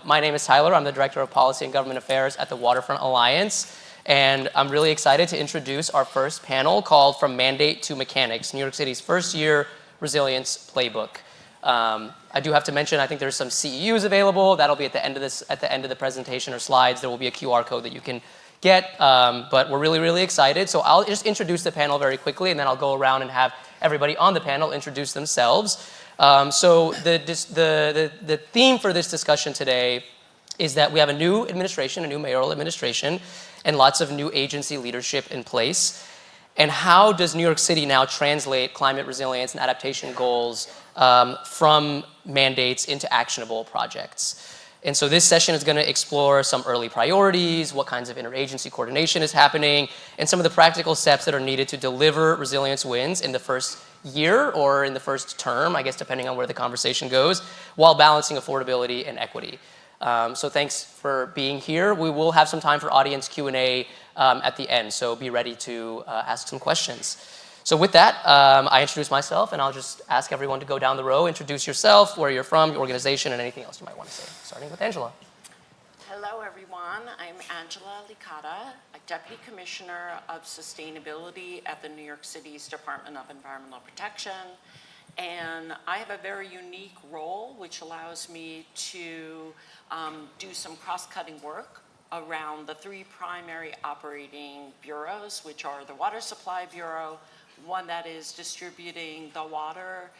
My name is Tyler. I'm the Director of Policy and Government Affairs at the Waterfront Alliance. And I'm really excited to introduce our first panel called From Mandate to Mechanics, New York City's first year resilience playbook. I do have to mention, I think there's some CEUs available. That'll be at the end of the presentation or slides. There will be a QR code that you can get, but we're really, really excited. So I'll just introduce the panel very quickly, and then I'll go around and have everybody on the panel introduce themselves. So the theme for this discussion today is that we have a new administration, a new mayoral administration, and lots of new agency leadership in place. And how does New York City now translate climate resilience and adaptation goals from mandates into actionable projects? And so this session is going to explore some early priorities, what kinds of interagency coordination is happening, and some of the practical steps that are needed to deliver resilience wins in the first year or in the first term, I guess depending on where the conversation goes, while balancing affordability and equity. So thanks for being here. We will have some time for audience Q&A at the end, so be ready to ask some questions. So with that, I introduce myself, and I'll just ask everyone to go down the row, introduce yourself, where you're from, your organization, and anything else you might want to say, starting with Angela. Hello, everyone. I'm Angela Licata, a Deputy Commissioner of Sustainability at the New York City's Department of Environmental Protection. And I have a very unique role, which allows me to do some cross-cutting work around the three primary operating bureaus, which are the Water Supply Bureau, one that is distributing the water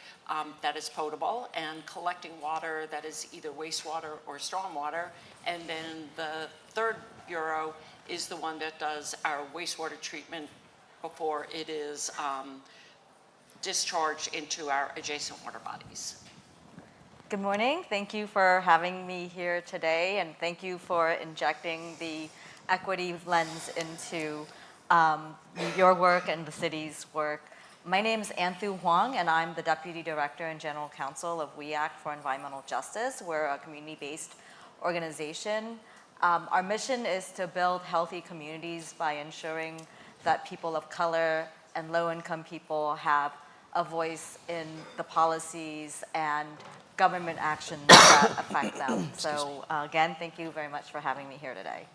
that is potable and collecting water that is either wastewater or stormwater. And then the third bureau is the one that does our wastewater treatment before it is discharged into our adjacent water bodies. Good morning. Thank you for having me here today, and thank you for injecting the equity lens into your work and the city's work. My name is Anhthu Hoang, and I'm the Deputy Director and General Counsel of WEDG for Environmental Justice. We're a community-based organization. Our mission is to build healthy communities by ensuring that people of color and low-income people have a voice in the policies and government actions that affect them. So again, thank you very much for having me here today.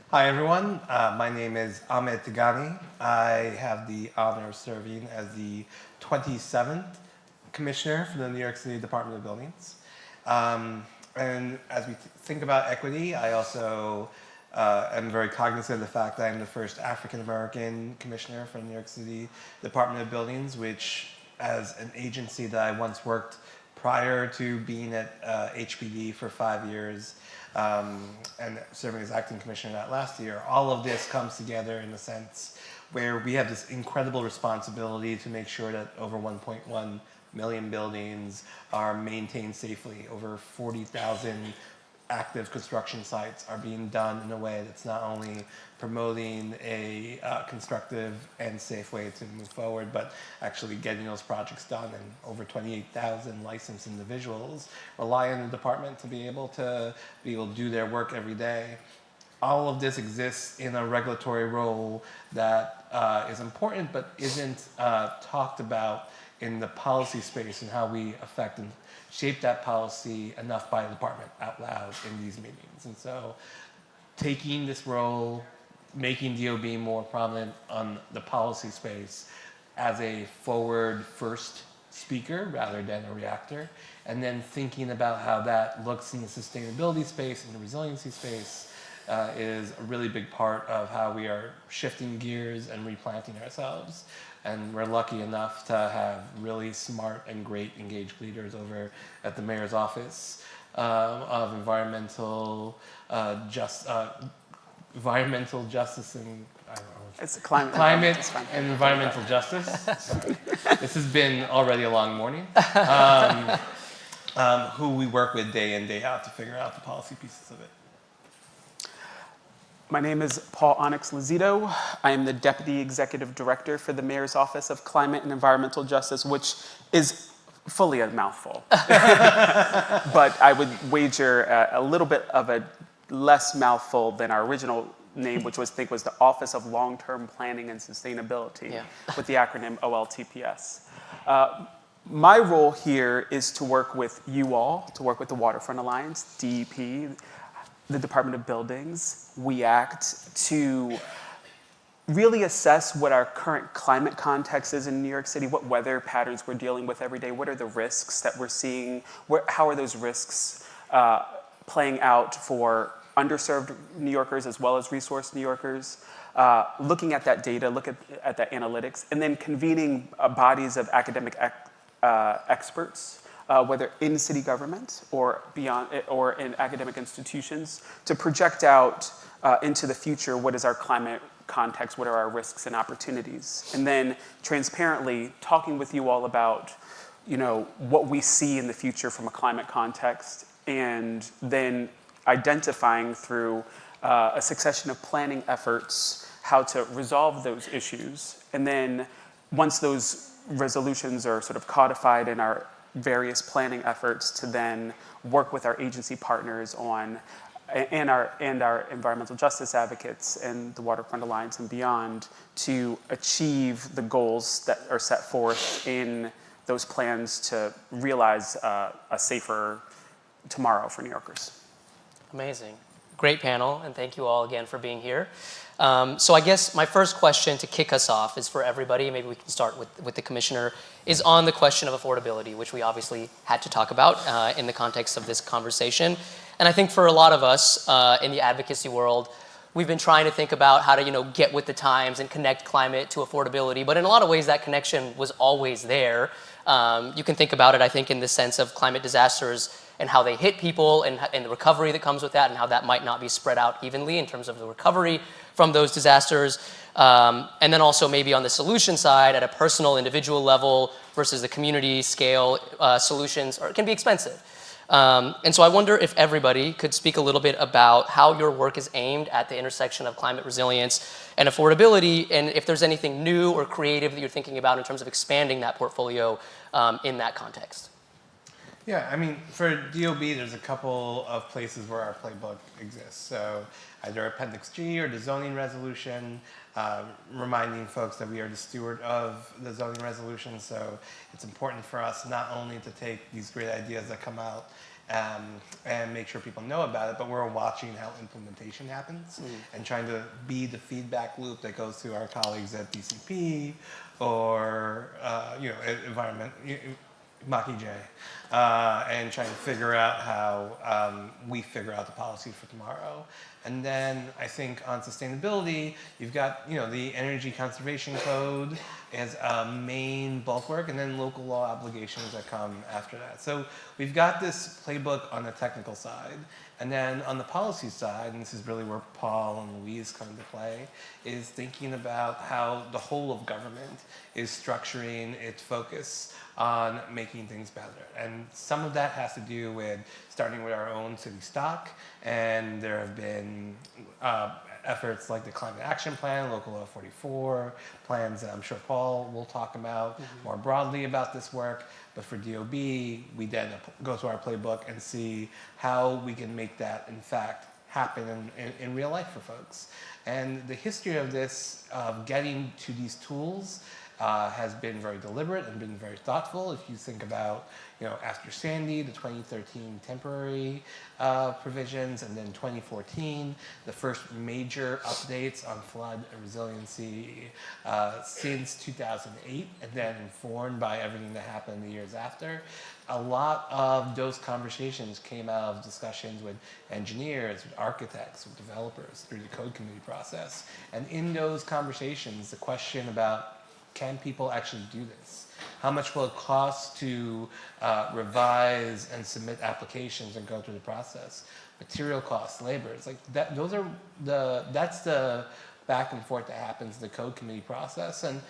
Hi everyone, my name is Ahmed Tigani. I have the honor of serving as the 27th Commissioner for the New York City Department of Buildings. And as we think about equity, I also am very cognizant of the fact that I'm the first African-American Commissioner for the New York City Department of Buildings, which as an agency that I once worked prior to being at HPD for 5 years, and serving as acting commissioner that last year, all of this comes together in a sense where we have this incredible responsibility to make sure that over 1.1 million buildings are maintained safely. Over 40,000 active construction sites are being done in a way that's not only promoting a constructive and safe way to move forward, but actually getting those projects done. And over 28,000 licensed individuals rely on the department to be able to do their work every day. All of this exists in a regulatory role that is important, but isn't talked about in the policy space and how we affect and shape that policy enough by the department out loud in these meetings. And so taking this role, making DOB more prominent on the policy space as a forward first speaker rather than a reactor, and then thinking about how that looks in the sustainability space and the resiliency space is a really big part of how we are shifting gears and replanting ourselves. And we're lucky enough to have really smart and great engaged leaders over at the mayor's office of environmental justice and I don't know. It's climate and environmental justice. This has been already a long morning. Who we work with day in, day out to figure out the policy pieces of it. My name is Paul Onyx Lozito. I am the Deputy Executive Director for the Mayor's Office of Climate and Environmental Justice, which is fully a mouthful. But I would wager a little bit of a less mouthful than our original name, which was the Office of Long-Term Planning and Sustainability, with the acronym OLTPS. my role here is to work with you all, to work with the Waterfront Alliance, DEP, the Department of Buildings, WEACT, to really assess what our current climate context is in New York City, what weather patterns we're dealing with every day, what are the risks that we're seeing, how are those risks playing out for underserved New Yorkers as well as resource New Yorkers, looking at that data, look at that analytics, and then convening bodies of academic experts, whether in city government or beyond, or in academic institutions, to project out into the future what is our climate context, what are our risks and opportunities, and then transparently talking with you all about, what we see in the future from a climate context, and then identifying through a succession of planning efforts how to resolve those issues. And then once those resolutions are sort of codified in our various planning efforts, to then work with our agency partners on, and our environmental justice advocates and the Waterfront Alliance and beyond, to achieve the goals that are set forth in those plans to realize a safer tomorrow for New Yorkers. Amazing. Great panel, and thank you all again for being here. So I guess my first question to kick us off is for everybody, maybe we can start with the commissioner, is on the question of affordability, which we obviously had to talk about in the context of this conversation. And I think for a lot of us in the advocacy world, we've been trying to think about how to get with the times and connect climate to affordability. But in a lot of ways, that connection was always there. You can think about it, I think, in the sense of climate disasters and how they hit people and the recovery that comes with that, and how that might not be spread out evenly in terms of the recovery from those disasters. And then also maybe on the solution side, at a personal, individual level versus the community scale solutions, or it can be expensive. And so I wonder if everybody could speak a little bit about how your work is aimed at the intersection of climate resilience and affordability, and if there's anything new or creative that you're thinking about in terms of expanding that portfolio in that context. Yeah, I mean, for DOB, there's a couple of places where our playbook exists. So either Appendix G or the zoning resolution, reminding folks that we are the steward of the zoning resolution. So it's important for us not only to take these great ideas that come out and make sure people know about it, but we're watching how implementation happens and trying to be the feedback loop that goes to our colleagues at DCP or environment. Maki J, and trying to figure out how we figure out the policy for tomorrow. And then I think on sustainability, you've got the Energy Conservation Code as a main bulk work, and then local law obligations that come after that. So we've got this playbook on the technical side. And then on the policy side, and this is really where Paul and Louise come into play, is thinking about how the whole of government is structuring its focus on making things better. And some of that has to do with starting with our own city stock, and there have been efforts like the Climate Action Plan, Local Law 44, plans that I'm sure Paul will talk about more broadly about this work. But for DOB, we then go to our playbook and see how we can make that, in fact, happen in real life for folks. And the history of this, of getting to these tools, has been very deliberate and been very thoughtful. If you think about, after Sandy, the 2013 temporary provisions, and then 2014, the first major updates on flood resiliency since 2008, and then informed by everything that happened the years after. A lot of those conversations came out of discussions with engineers, with architects, with developers through the code committee process. And in those conversations, the question about, can people actually do this? How much will it cost to revise and submit applications and go through the process? Material costs, labor, it's like that. That's the back and forth that happens in the code committee process. And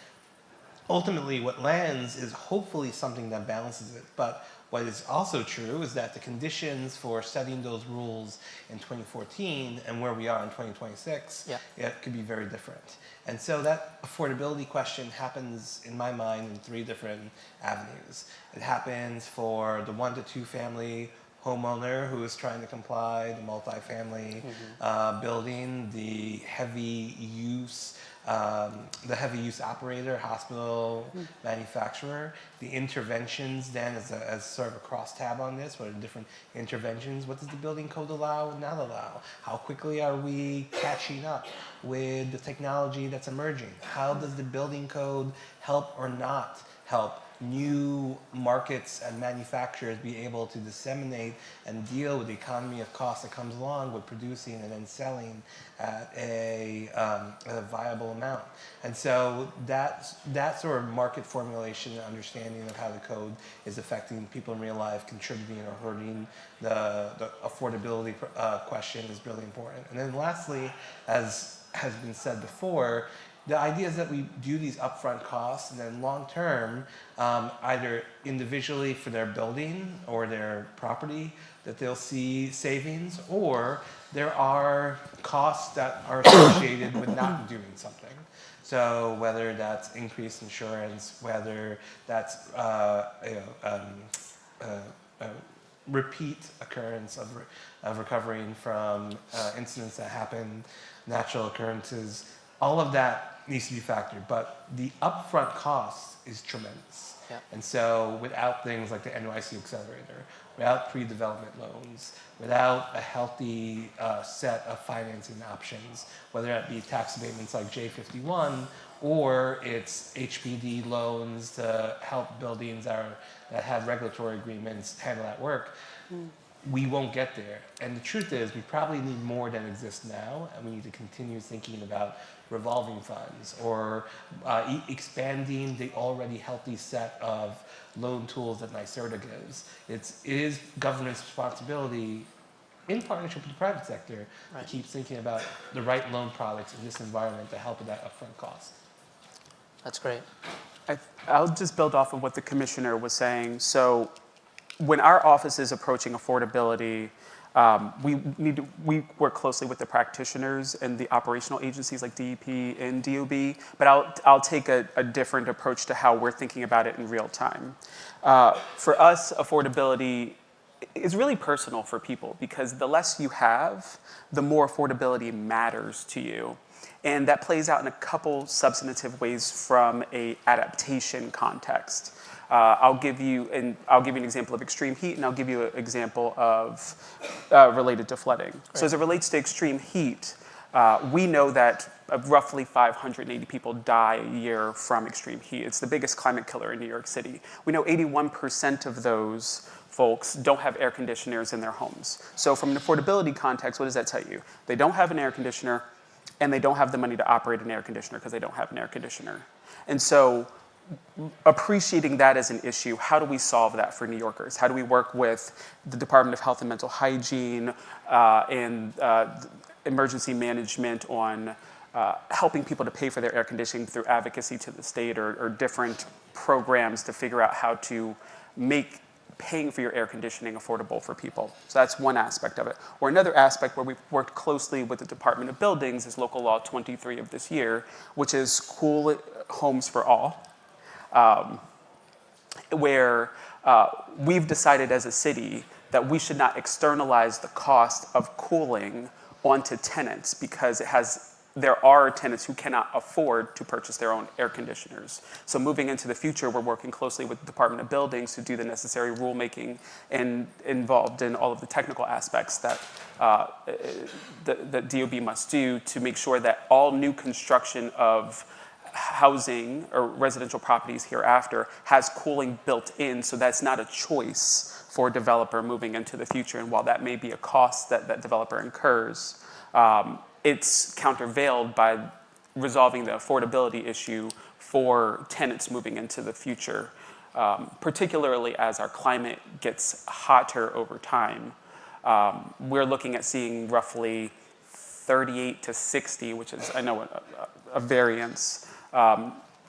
ultimately, what lands is hopefully something that balances it. But what is also true is that the conditions for setting those rules in 2014 and where we are in 2026, it could be very different. And so that affordability question happens, in my mind, in three different avenues. It happens for the 1 to 2 family homeowner who is trying to comply, the multifamily building, the heavy use operator, hospital, manufacturer, the interventions then as sort of a crosstab on this, what are the different interventions? What does the building code allow and not allow? How quickly are we catching up with the technology that's emerging? How does the building code help or not help new markets and manufacturers be able to disseminate and deal with the economy of cost that comes along with producing and then selling at a viable amount. And so that sort of market formulation and understanding of how the code is affecting people in real life, contributing or hurting the affordability question is really important. And then lastly, as has been said before, the idea is that we do these upfront costs and then long term, either individually for their building or their property, that they'll see savings, or there are costs that are associated with not doing something. So whether that's increased insurance, whether that's repeat occurrence of recovering from incidents that happen, natural occurrences, all of that needs to be factored, but the upfront cost is tremendous. Yep. And so without things like the NYC accelerator, without pre-development loans, without a healthy set of financing options, whether that be tax abatements like J51, or it's HPD loans to help buildings that have regulatory agreements handle that work, we won't get there. And the truth is, we probably need more than exists now, and we need to continue thinking about revolving funds or expanding the already healthy set of loan tools that NYSERDA gives. It is government's responsibility, in partnership with the private sector, to keep thinking about the right loan products in this environment to help with that upfront cost. That's great. I'll just build off of what the commissioner was saying. So when our office is approaching affordability, we work closely with the practitioners and the operational agencies like DEP and DOB, but I'll take a different approach to how we're thinking about it in real time. For us, affordability is really personal for people because the less you have, the more affordability matters to you. And that plays out in a couple substantive ways from an adaptation context. I'll give you an example of extreme heat, and I'll give you an example of related to flooding. Right. So as it relates to extreme heat, we know that roughly 580 people die a year from extreme heat. It's the biggest climate killer in New York City. We know 81% of those folks don't have air conditioners in their homes. So from an affordability context, what does that tell you? They don't have an air conditioner, and they don't have the money to operate an air conditioner because they don't have an air conditioner. And so appreciating that as an issue, how do we solve that for New Yorkers? How do we work with the Department of Health and Mental Hygiene and emergency management on helping people to pay for their air conditioning through advocacy to the state or different programs to figure out how to make paying for your air conditioning affordable for people. So that's one aspect of it. Or another aspect where we've worked closely with the Department of Buildings is Local Law 23 of this year, which is Cool Homes for All, where we've decided as a city that we should not externalize the cost of cooling onto tenants because there are tenants who cannot afford to purchase their own air conditioners. So moving into the future, we're working closely with the Department of Buildings to do the necessary rulemaking and involved in all of the technical aspects that DOB must do to make sure that all new construction of housing or residential properties hereafter has cooling built in, so that's not a choice for a developer moving into the future. And while that may be a cost that developer incurs, it's countervailed by resolving the affordability issue for tenants moving into the future, particularly as our climate gets hotter over time. We're looking at seeing roughly 38 to 60, which is, I know, a variance,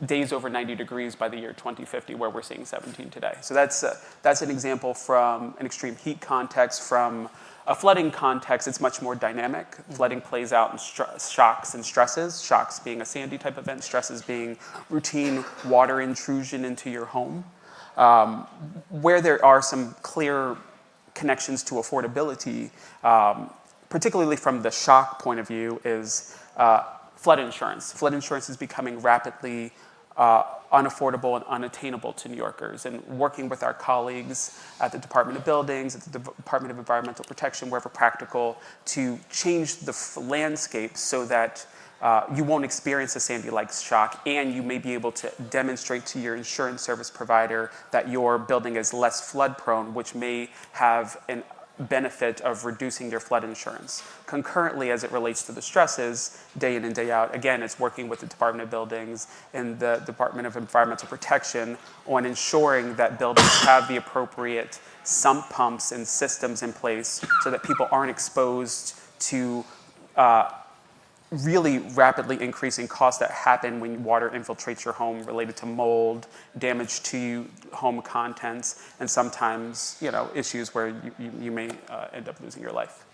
days over 90 degrees by the year 2050, where we're seeing 17 today. So that's an example from an extreme heat context. From a flooding context, it's much more dynamic. Flooding plays out in shocks and stresses, shocks being a Sandy type event, stresses being routine water intrusion into your home. Where there are some clear connections to affordability, particularly from the shock point of view, is flood insurance. Flood insurance is becoming rapidly unaffordable and unattainable to New Yorkers. And working with our colleagues at the Department of Buildings, at the Department of Environmental Protection, wherever practical, to change the landscape so that you won't experience a Sandy-like shock, and you may be able to demonstrate to your insurance service provider that your building is less flood prone, which may have an benefit of reducing your flood insurance. Concurrently, as it relates to the stresses, day in and day out, again, it's working with the Department of Buildings and the Department of Environmental Protection on ensuring that buildings have the appropriate sump pumps and systems in place so that people aren't exposed to really rapidly increasing costs that happen when water infiltrates your home related to mold, damage to home contents, and sometimes, issues where you may end up losing your life.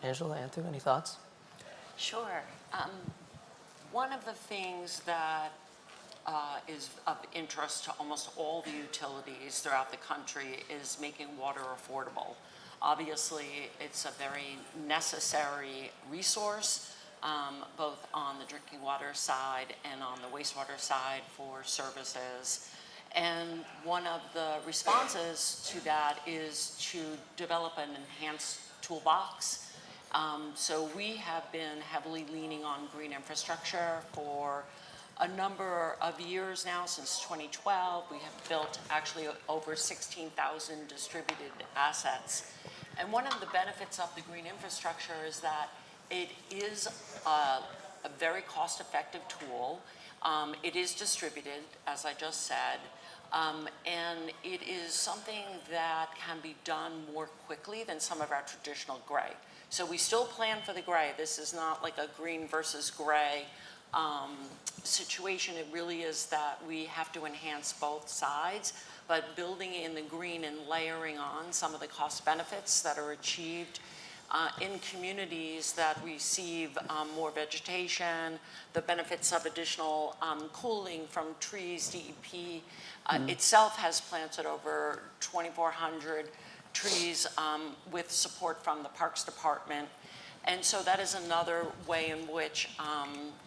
Angela, Anhthu, any thoughts? Sure. One of the things that is of interest to almost all the utilities throughout the country is making water affordable. Obviously, it's a very necessary resource, both on the drinking water side and on the wastewater side for services. And one of the responses to that is to develop an enhanced toolbox. So we have been heavily leaning on green infrastructure for a number of years now. Since 2012, we have built actually over 16,000 distributed assets. And one of the benefits of the green infrastructure is that it is a very cost-effective tool. It is distributed, as I just said, and it is something that can be done more quickly than some of our traditional gray. So we still plan for the gray. This is not like a green versus gray situation. It really is that we have to enhance both sides, but building in the green and layering on some of the cost benefits that are achieved in communities that receive more vegetation, the benefits of additional cooling from trees. DEP itself has planted over 2,400 trees with support from the Parks Department. And so that is another way in which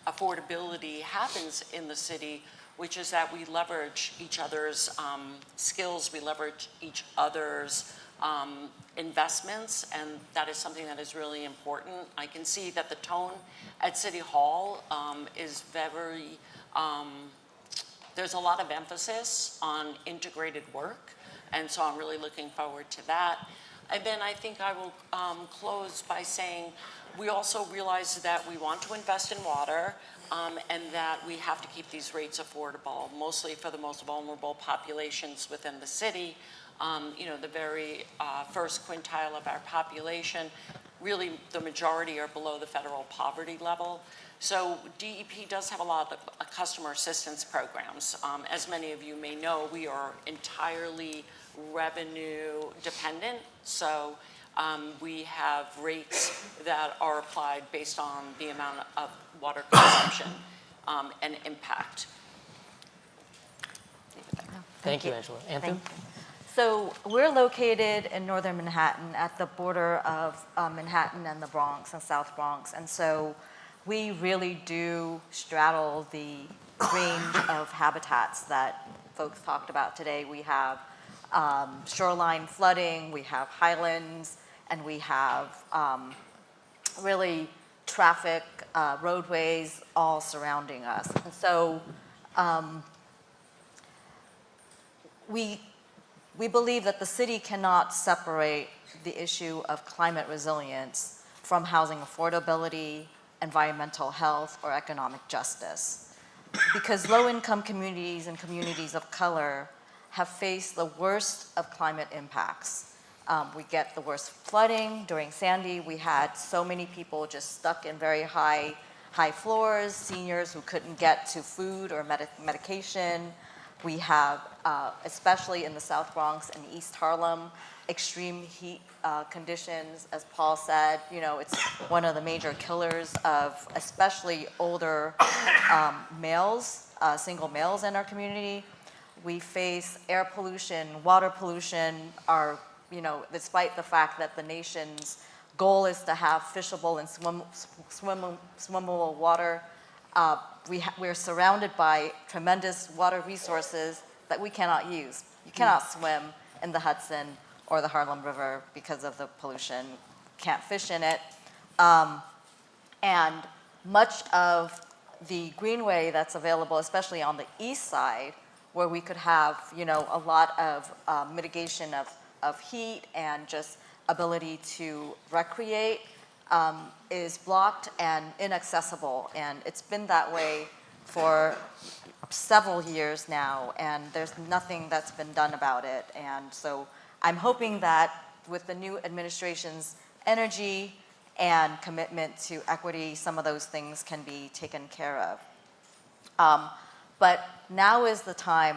affordability happens in the city, which is that we leverage each other's skills, we leverage each other's investments, and that is something that is really important. I can see that the tone at City Hall is very, there's a lot of emphasis on integrated work, and so I'm really looking forward to that. And then I think I will close by saying we also realize that we want to invest in water and that we have to keep these rates affordable, mostly for the most vulnerable populations within the city. The very first quintile of our population, really the majority are below the federal poverty level. So DEP does have a lot of customer assistance programs. As many of you may know, we are entirely revenue dependent. So we have rates that are applied based on the amount of water consumption and impact. Thank you, Angela. Anhthu? So we're located in northern Manhattan at the border of Manhattan and the Bronx and South Bronx. And so we really do straddle the range of habitats that folks talked about today. We have shoreline flooding, we have highlands, and we have really traffic, roadways all surrounding us. And so we believe that the city cannot separate the issue of climate resilience from housing affordability, environmental health, or economic justice. Because low-income communities and communities of color have faced the worst of climate impacts. We get the worst flooding. During Sandy, we had so many people just stuck in very high floors, seniors who couldn't get to food or medication. We have, especially in the South Bronx and East Harlem, extreme heat conditions. As Paul said, it's one of the major killers of especially older males, single males in our community. We face air pollution, water pollution, despite the fact that the nation's goal is to have fishable and swimmable water, we're surrounded by tremendous water resources that we cannot use. You cannot swim in the Hudson or the Harlem River because of the pollution. Can't fish in it. And much of the greenway that's available, especially on the east side, where we could have, a lot of mitigation of heat and just ability to recreate, is blocked and inaccessible. And it's been that way for several years now, and there's nothing that's been done about it. And so I'm hoping that with the new administration's energy and commitment to equity, some of those things can be taken care of. But now is the time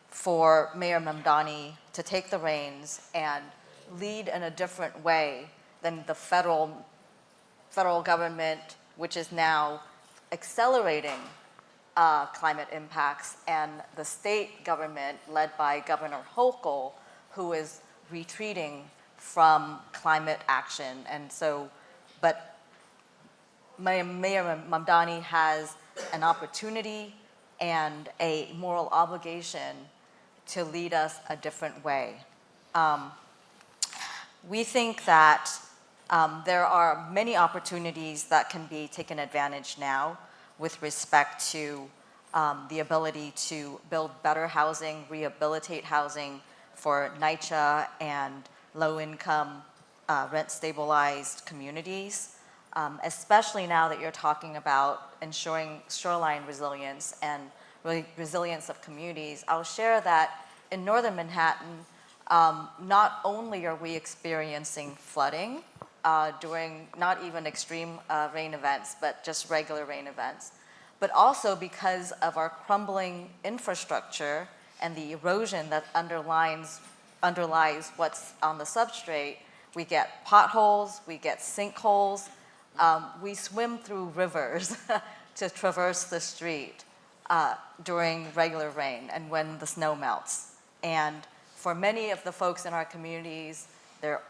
for Mayor Mamdani to take the reins and lead in a different way than the federal government, which is now accelerating climate impacts, and the state government led by Governor Hochul, who is retreating from climate action. And so, but Mayor Mamdani has an opportunity and a moral obligation to lead us a different way. We think that there are many opportunities that can be taken advantage now with respect to the ability to build better housing, rehabilitate housing for NYCHA and low-income, rent-stabilized communities, especially now that you're talking about ensuring shoreline resilience and resilience of communities. I'll share that in northern Manhattan, not only are we experiencing flooding during not even extreme rain events, but just regular rain events, but also because of our crumbling infrastructure and the erosion that underlies what's on the substrate, we get potholes, we get sinkholes, we swim through rivers to traverse the street during regular rain and when the snow melts. And for many of the folks in our communities, they're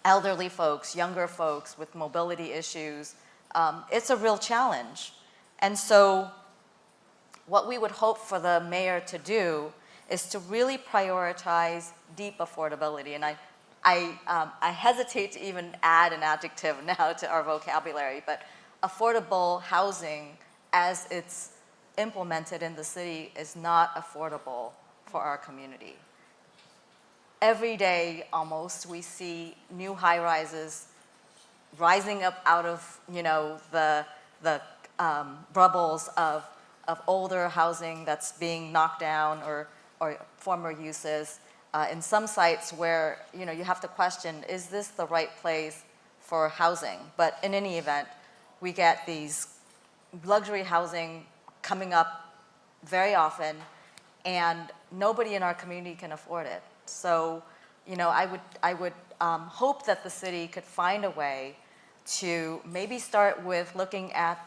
elderly folks, younger folks with mobility issues, it's a real challenge. And so what we would hope for the mayor to do is to really prioritize deep affordability. And I hesitate to even add an adjective now to our vocabulary, but affordable housing as it's implemented in the city is not affordable for our community. Every day, almost, we see new high-rises rising up out of, the rubbles of older housing that's being knocked down or former uses. In some sites where, you have to question, is this the right place for housing? But in any event, we get these luxury housing coming up very often, and nobody in our community can afford it. So, I would hope that the city could find a way to maybe start with looking at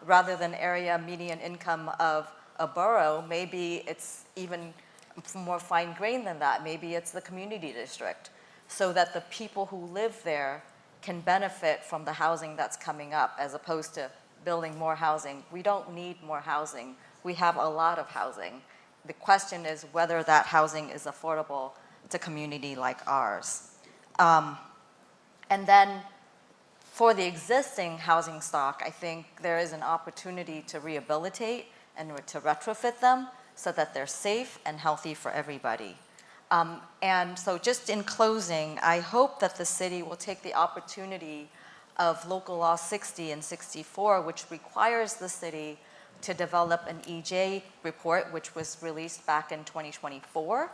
rather than area median income of a borough, maybe it's even more fine-grained than that. Maybe it's the community district, so that the people who live there can benefit from the housing that's coming up, as opposed to building more housing. We don't need more housing. We have a lot of housing. The question is whether that housing is affordable to a community like ours. And then for the existing housing stock, I think there is an opportunity to rehabilitate and to retrofit them so that they're safe and healthy for everybody. And so just in closing, I hope that the city will take the opportunity of Local Law 60 and 64, which requires the city to develop an EJ report, which was released back in 2024,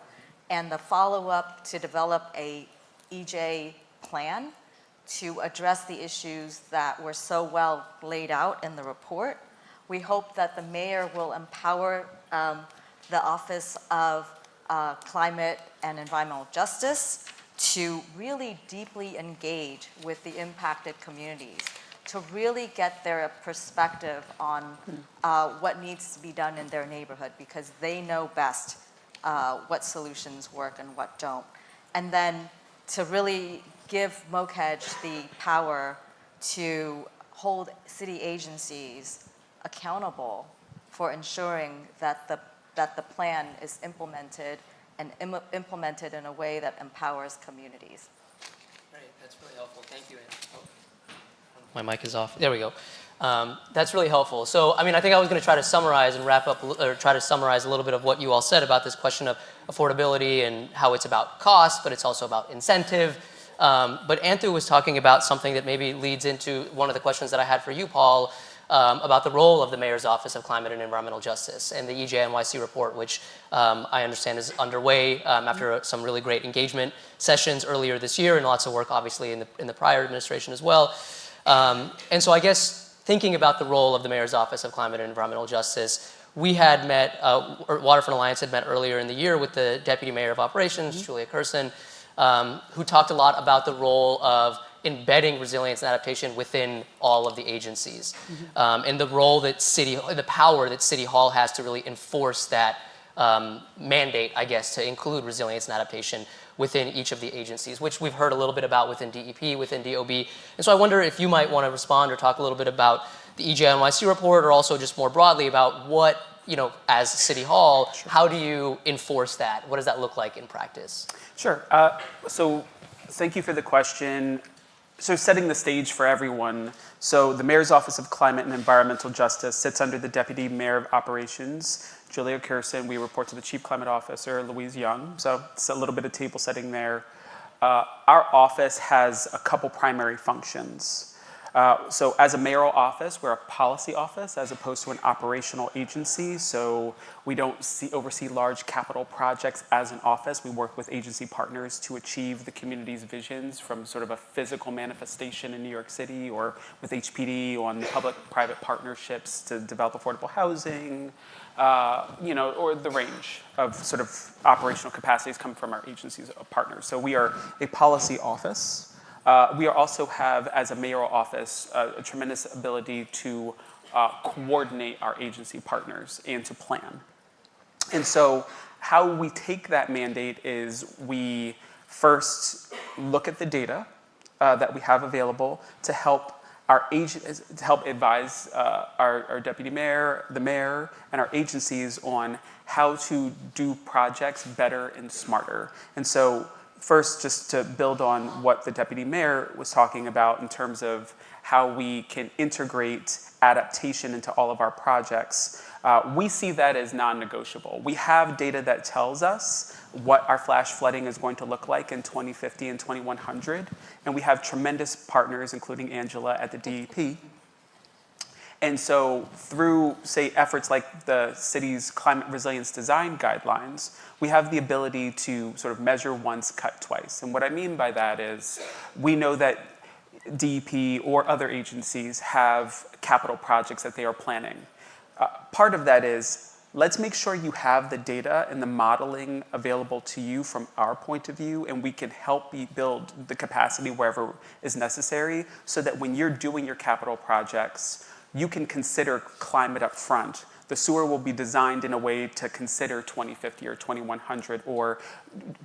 and the follow-up to develop a EJ plan to address the issues that were so well laid out in the report. We hope that the mayor will empower the Office of Climate and Environmental Justice to really deeply engage with the impacted communities, to really get their perspective on what needs to be done in their neighborhood, because they know best what solutions work and what don't. And then to really give MOCEDG the power to hold city agencies accountable for ensuring that the plan is implemented and implemented in a way that empowers communities. Great, that's really helpful. Thank you, Anne. My mic is off. There we go. That's really helpful. So, I mean, I think I was going to try to summarize and wrap up, or try to summarize a little bit of what you all said about this question of affordability and how it's about cost, but it's also about incentive. But Anhthu was talking about something that maybe leads into one of the questions that I had for you, Paul, about the role of the Mayor's Office of Climate and Environmental Justice and the NYC report, which I understand is underway after some really great engagement sessions earlier this year and lots of work, obviously, in the prior administration as well. And so I guess thinking about the role of the Mayor's Office of Climate and Environmental Justice, we had met, Waterfront Alliance had met earlier in the year with the Deputy Mayor of Operations, Julia Kirsten, who talked a lot about the role of embedding resilience and adaptation within all of the agencies, and the role that the power that City Hall has to really enforce that mandate, I guess, to include resilience and adaptation within each of the agencies, which we've heard a little bit about within DEP, within DOB. And so I wonder if you might want to respond or talk a little bit about the NYC report, or also just more broadly about what, as City Hall, how do you enforce that? What does that look like in practice? Sure. So thank you for the question. So setting the stage for everyone. So the Mayor's Office of Climate and Environmental Justice sits under the Deputy Mayor of Operations, Julia Kirsten. We report to the Chief Climate Officer, Louise Young. So it's a little bit of table setting there. Our office has a couple primary functions. So as a mayoral office, we're a policy office as opposed to an operational agency. So we don't oversee large capital projects as an office. We work with agency partners to achieve the community's visions, from sort of a physical manifestation in New York City, or with HPD on public-private partnerships to develop affordable housing, or the range of sort of operational capacities come from our agencies of partners. So we are a policy office. We also have, as a mayoral office, a tremendous ability to coordinate our agency partners and to plan. And so how we take that mandate is we first look at the data that we have available to help advise our deputy mayor, the mayor, and our agencies on how to do projects better and smarter. And so first, just to build on what the deputy mayor was talking about in terms of how we can integrate adaptation into all of our projects, we see that as non-negotiable. We have data that tells us what our flash flooding is going to look like in 2050 and 2100, and we have tremendous partners, including Angela at the DEP. And so through, say, efforts like the city's climate resilience design guidelines, we have the ability to sort of measure once, cut twice. And what I mean by that is we know that DEP or other agencies have capital projects that they are planning. Part of that is, let's make sure you have the data and the modeling available to you from our point of view, and we can help you build the capacity wherever is necessary, so that when you're doing your capital projects, you can consider climate up front. The sewer will be designed in a way to consider 2050 or 2100, or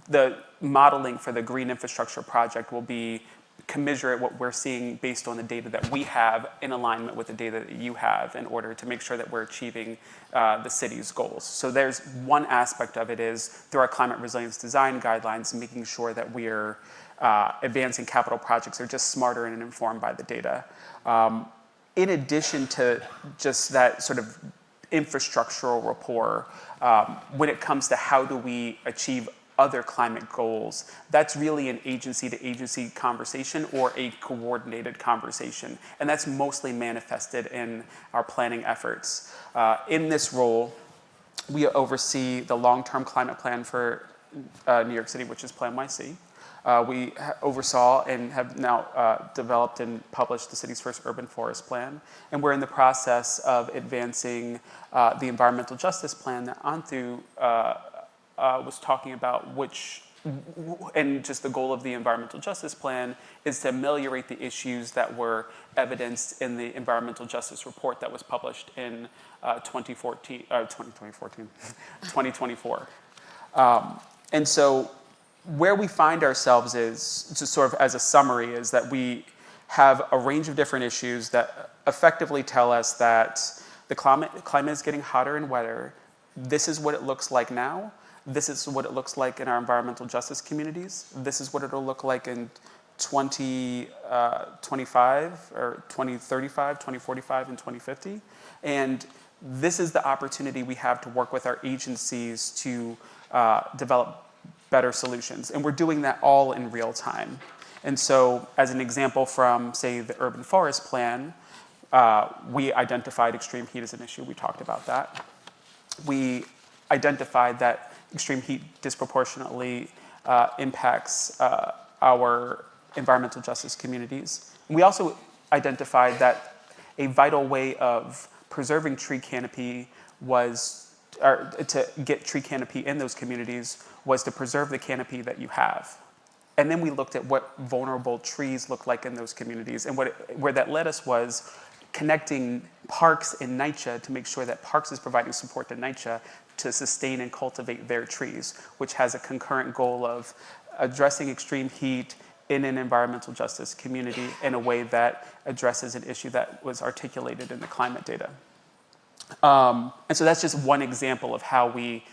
the modeling for the green infrastructure project will be commensurate what we're seeing based on the data that we have in alignment with the data that you have, in order to make sure that we're achieving the city's goals. So there's one aspect of it is through our climate resilience design guidelines, making sure that we're advancing capital projects are just smarter and informed by the data. In addition to just that sort of infrastructural rapport, when it comes to how do we achieve other climate goals, that's really an agency-to-agency conversation or a coordinated conversation. And that's mostly manifested in our planning efforts. In this role, we oversee the long-term climate plan for New York City, which is Plan NYC. We oversaw and have now developed and published the city's first urban forest plan. And we're in the process of advancing the environmental justice plan that Anhthu was talking about, and just the goal of the environmental justice plan is to ameliorate the issues that were evidenced in the environmental justice report that was published in 2024. And so where we find ourselves is, just sort of as a summary, is that we have a range of different issues that effectively tell us that the climate is getting hotter and wetter. This is what it looks like now. This is what it looks like in our environmental justice communities. This is what it'll look like in 2025 or 2035, 2045, and 2050. And this is the opportunity we have to work with our agencies to develop better solutions. And we're doing that all in real time. And so as an example from, say, the urban forest plan, we identified extreme heat as an issue. We talked about that. We identified that extreme heat disproportionately impacts our environmental justice communities. We also identified that a vital way of preserving tree canopy was, or to get tree canopy in those communities, was to preserve the canopy that you have. And then we looked at what vulnerable trees look like in those communities. And where that led us was connecting parks and NYCHA to make sure that parks is providing support to NYCHA to sustain and cultivate their trees, which has a concurrent goal of addressing extreme heat in an environmental justice community in a way that addresses an issue that was articulated in the climate data. And so that's just one example of how we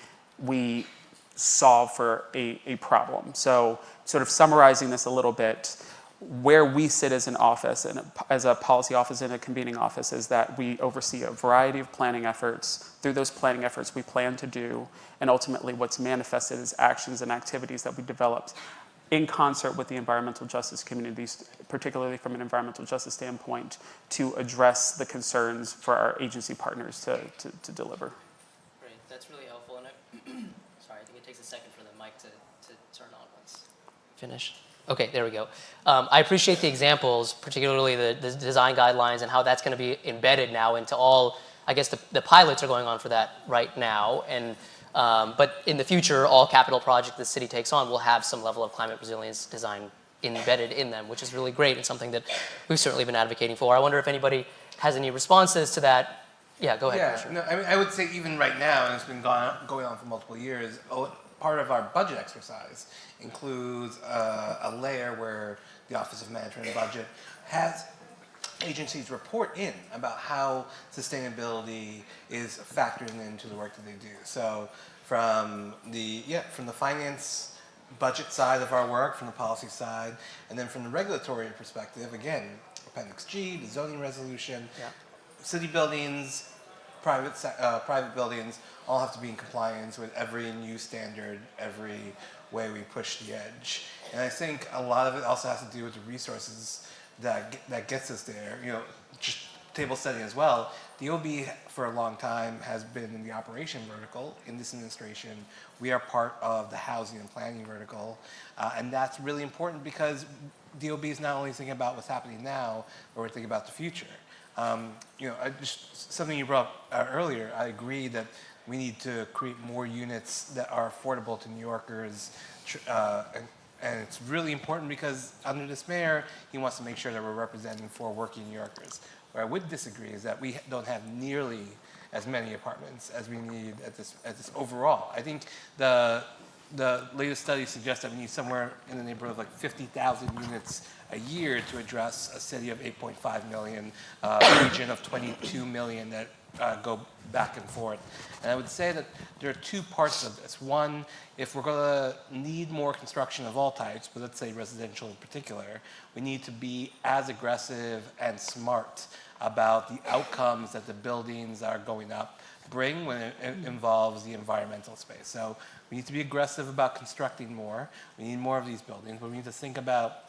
solve for a problem. So sort of summarizing this a little bit, where we sit as an office and as a policy office and a convening office is that we oversee a variety of planning efforts. Through those planning efforts, we plan to do, and ultimately what's manifested is actions and activities that we developed in concert with the environmental justice communities, particularly from an environmental justice standpoint, to address the concerns for our agency partners to deliver. Great, that's really helpful. And sorry, I think it takes a second for the mic to turn on once finished. Okay, there we go. I appreciate the examples, particularly the design guidelines and how that's going to be embedded now into all, I guess the pilots are going on for that right now. And but in the future, all capital projects the city takes on will have some level of climate resilience design embedded in them, which is really great and something that we've certainly been advocating for. I wonder if anybody has any responses to that. Yeah, go ahead. Yeah, no, I mean, I would say even right now, and it's been going on for multiple years, part of our budget exercise includes a layer where the Office of Management and Budget has agencies report in about how sustainability is factored into the work that they do. So from the finance budget side of our work, from the policy side, and then from the regulatory perspective, again, Appendix G, the zoning resolution, city buildings, private buildings all have to be in compliance with every new standard, every way we push the edge. And I think a lot of it also has to do with the resources that gets us there. You know, just table setting as well. The OB for a long time has been in the operation vertical. In this administration, we are part of the housing and planning vertical. And that's really important because DOB is not only thinking about what's happening now, but we're thinking about the future. You know, just something you brought up earlier, I agree that we need to create more units that are affordable to New Yorkers. And it's really important because under this mayor, he wants to make sure that we're representing for working New Yorkers. Where I would disagree is that we don't have nearly as many apartments as we need at this overall. I think the latest study suggests that we need somewhere in the neighborhood of like 50,000 units a year to address a city of 8.5 million, region of 22 million that go back and forth. And I would say that there are two parts of this. One, if we're going to need more construction of all types, but let's say residential in particular, we need to be as aggressive and smart about the outcomes that the buildings are going up bring when it involves the environmental space. So we need to be aggressive about constructing more. We need more of these buildings, but we need to think about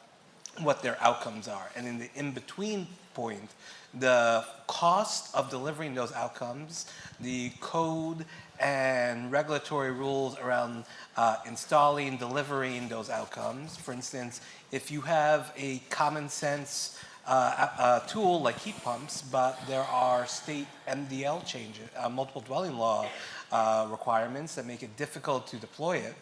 what their outcomes are. And in the in-between point, the cost of delivering those outcomes, the code and regulatory rules around installing, delivering those outcomes. For instance, if you have a common sense tool like heat pumps, but there are state MDL changes, multiple dwelling law requirements that make it difficult to deploy it,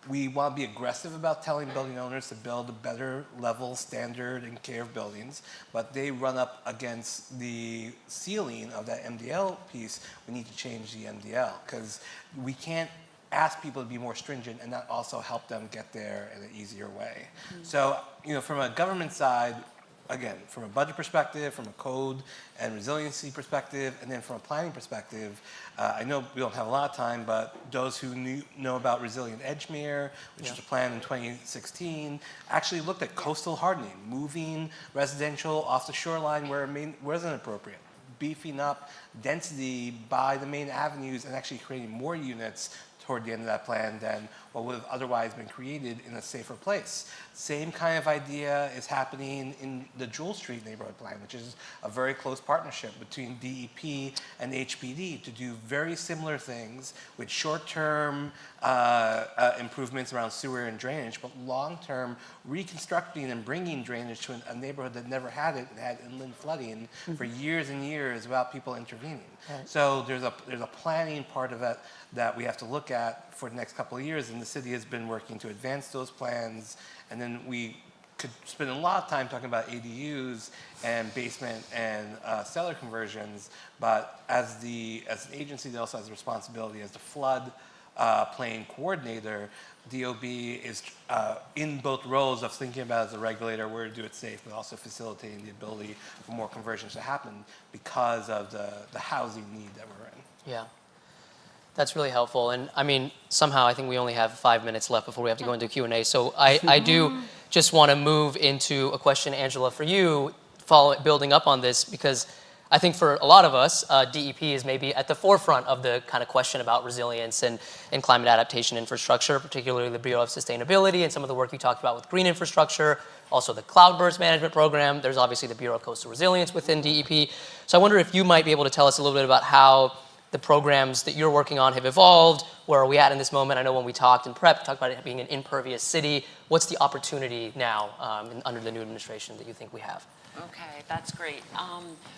we want to be aggressive about telling building owners to build a better level, standard, and care of buildings, but they run up against the ceiling of that MDL piece. We need to change the MDL because we can't ask people to be more stringent and not also help them get there in an easier way. So, from a government side, again, from a budget perspective, from a code and resiliency perspective, and then from a planning perspective, I know we don't have a lot of time, but those who know about Resilient Edgemere, which was a plan in 2016, actually looked at coastal hardening, moving residential off the shoreline where it wasn't appropriate, beefing up density by the main avenues and actually creating more units toward the end of that plan than what would have otherwise been created in a safer place. Same kind of idea is happening in the Jewel Street neighborhood plan, which is a very close partnership between DEP and HPD to do very similar things with short-term improvements around sewer and drainage, but long-term reconstructing and bringing drainage to a neighborhood that never had it and had inland flooding for years and years without people intervening. Right. So there's a planning part of it that we have to look at for the next couple of years, and the city has been working to advance those plans, and then we could spend a lot of time talking about ADUs and basement and cellar conversions, but as an agency that also has a responsibility as the flood plain coordinator, DOB is in both roles of thinking about it as a regulator, where to do it safe, but also facilitating the ability for more conversions to happen because of the housing need that we're in. Yeah. That's really helpful. And I mean, somehow I think we only have 5 minutes left before we have to go into Q&A. So I do just want to move into a question, Angela, for you, building up on this, because I think for a lot of us, DEP is maybe at the forefront of the kind of question about resilience and climate adaptation infrastructure, particularly the Bureau of Sustainability and some of the work you talked about with green infrastructure, also the cloudburst management program. There's obviously the Bureau of Coastal Resilience within DEP. So I wonder if you might be able to tell us a little bit about how the programs that you're working on have evolved. Where are we at in this moment? I know when we talked in prep, we talked about it being an impervious city. What's the opportunity now under the new administration that you think we have? Okay, that's great.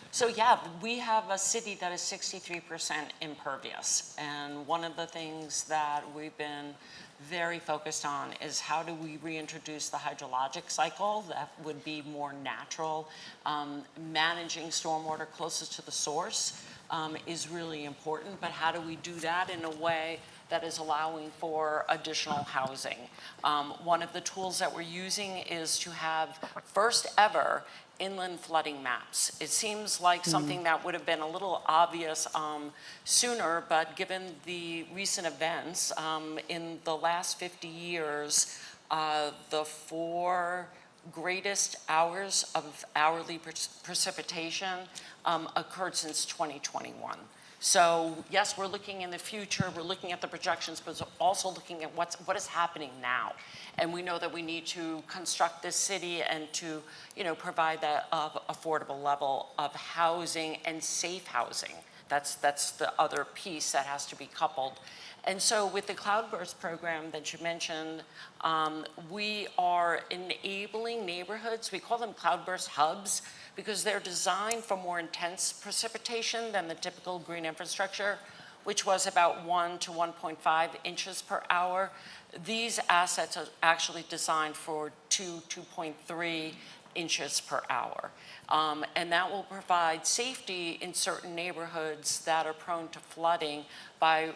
So yeah, we have a city that is 63% impervious. And one of the things that we've been very focused on is how do we reintroduce the hydrologic cycle that would be more natural. Managing stormwater closest to the source is really important, but how do we do that in a way that is allowing for additional housing? One of the tools that we're using is to have first ever inland flooding maps. It seems like something that would have been a little obvious sooner, but given the recent events in the last 50 years, the 4 greatest hours of hourly precipitation occurred since 2021. So yes, we're looking in the future, we're looking at the projections, but also looking at what is happening now. And we know that we need to construct this city and to, provide that affordable level of housing and safe housing. That's the other piece that has to be coupled. And so with the cloudburst program that you mentioned, we are enabling neighborhoods. We call them cloudburst hubs because they're designed for more intense precipitation than the typical green infrastructure, which was about 1 to 1.5 inches per hour. These assets are actually designed for 2.3 inches per hour. And that will provide safety in certain neighborhoods that are prone to flooding by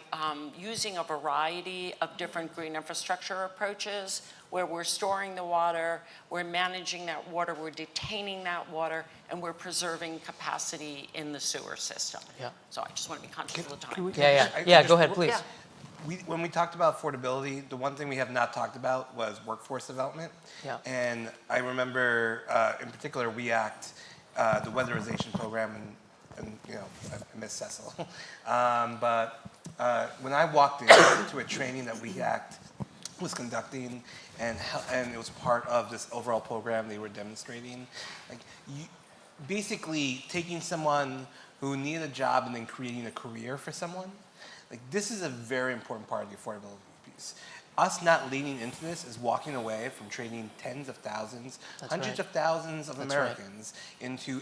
using a variety of different green infrastructure approaches where we're storing the water, we're managing that water, we're detaining that water, and we're preserving capacity in the sewer system. Yeah. So I just want to be conscious of the time. Yeah, go ahead, please. Yeah. When we talked about affordability, the one thing we have not talked about was workforce development. Yeah. And I remember, in particular, WEACT, the weatherization program, and I miss Cecil. But when I walked into a training that WEACT was conducting, and it was part of this overall program they were demonstrating, basically taking someone who needed a job and then creating a career for someone. This is a very important part of the affordability piece. Us not leaning into this is walking away from training tens of thousands, hundreds of thousands of Americans into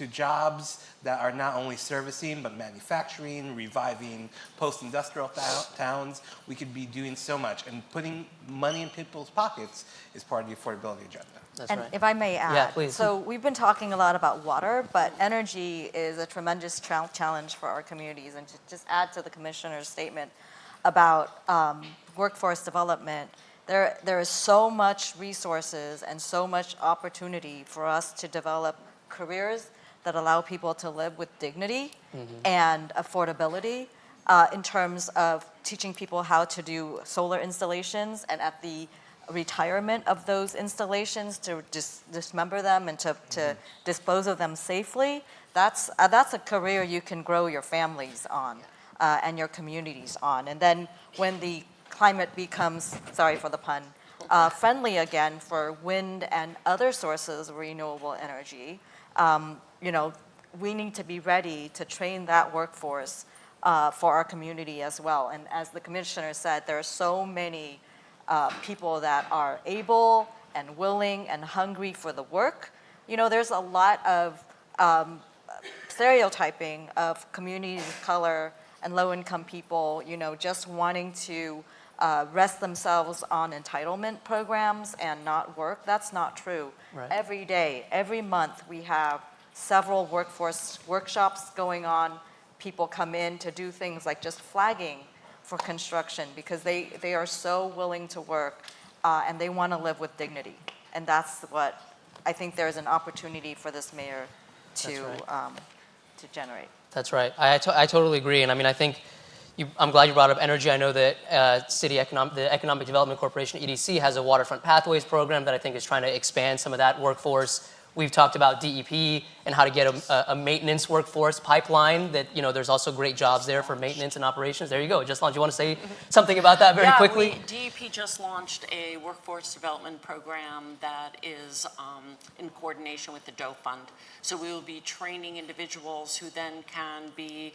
jobs that are not only servicing, but manufacturing, reviving post-industrial towns. We could be doing so much, and putting money in people's pockets is part of the affordability agenda. That's and right. if I may add, Yeah, please. So we've been talking a lot about water, but energy is a tremendous challenge for our communities. And to just add to the commissioner's statement, about workforce development, there is so much resources and so much opportunity for us to develop careers that allow people to live with dignity and affordability in terms of teaching people how to do solar installations, and at the retirement of those installations to dismember them and to dispose of them safely. That's a career you can grow your families on and your communities on. And then when the climate becomes, sorry for the pun, friendly again for wind and other sources of renewable energy, we need to be ready to train that workforce for our community as well. And as the commissioner said, there are so many people that are able and willing and hungry for the work. There's a lot of stereotyping of communities of color and low-income people, just wanting to rest themselves on entitlement programs and not work. That's not true. Right. Every day, every month, we have several workforce workshops going on. People come in to do things like just flagging for construction because they are so willing to work and they want to live with dignity. And that's what I think there's an opportunity for this mayor to generate. That's right. I totally agree. And I mean, I think I'm glad you brought up energy. I know that the Economic Development Corporation, EDC, has a Waterfront Pathways program that I think is trying to expand some of that workforce. We've talked about DEP and how to get a maintenance workforce pipeline that, there's also great jobs there for maintenance and operations. There you go. Just launched. You want to say something about that very quickly? DEP just launched a workforce development program that is in coordination with the Doe Fund. So we will be training individuals who then can be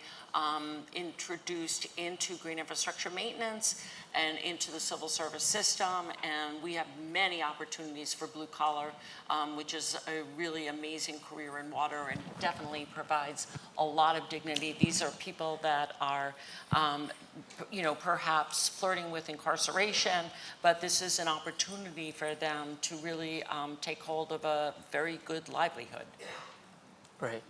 introduced into green infrastructure maintenance and into the civil service system. And we have many opportunities for blue collar, which is a really amazing career in water and definitely provides a lot of dignity. These are people that are, perhaps flirting with incarceration, but this is an opportunity for them to really take hold of a very good livelihood. Great.